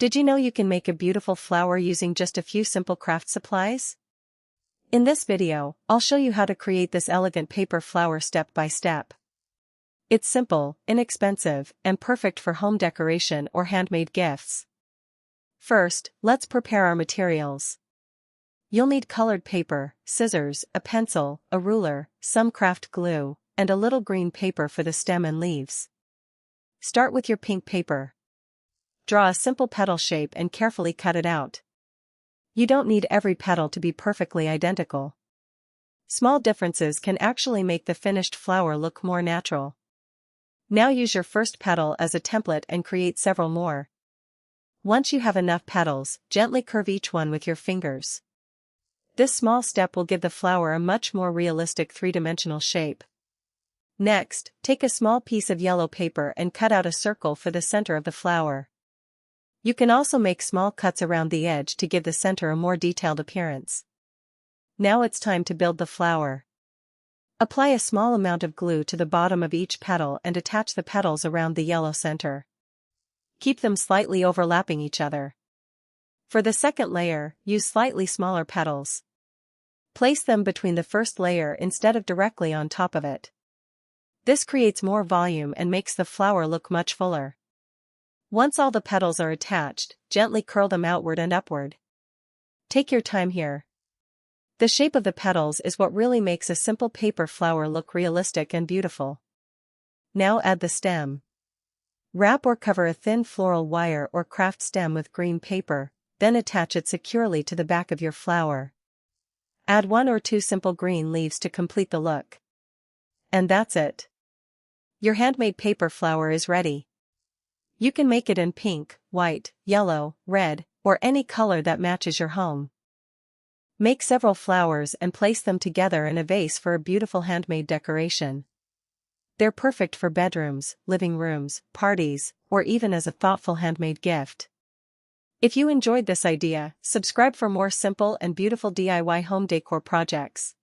Did you know you can make a beautiful flower using just a few simple craft supplies? In this video, I'll show you how to create this elegant paper flower step by step. It's simple, inexpensive, and perfect for home decoration or handmade gifts. First, let's prepare our materials. You'll need colored paper, scissors, a pencil, a ruler, some craft glue, and a little green paper for the stem and leaves. Start with your pink paper. Draw a simple petal shape and carefully cut it out. You don't need every petal to be perfectly identical. Small differences can actually make the finished flower look more natural. Now use your first petal as a template and create several more. Once you have enough petals, gently curve each one with your fingers. This small step will give the flower a much more realistic three-dimensional shape. Next, take a small piece of yellow paper and cut out a circle for the center of the flower. You can also make small cuts around the edge to give the center a more detailed appearance. Now it's time to build the flower. Apply a small amount of glue to the bottom of each petal and attach the petals around the yellow center. Keep them slightly overlapping each other. For the second layer, use slightly smaller petals. Place them between the first layer instead of directly on top of it. This creates more volume and makes the flower look much fuller. Once all the petals are attached, gently curl them outward and upward. Take your time here. The shape of the petals is what really makes a simple paper flower look realistic and beautiful. Now add the stem. Wrap or cover a thin floral wire or craft stem with green paper, then attach it securely to the back of your flower. Add 1 or 2 simple green leaves to complete the look. And that's it. Your handmade paper flower is ready. You can make it in pink, white, yellow, red, or any color that matches your home. Make several flowers and place them together in a vase for a beautiful handmade decoration. They're perfect for bedrooms, living rooms, parties, or even as a thoughtful handmade gift. If you enjoyed this idea, subscribe for more simple and beautiful DIY home decor projects.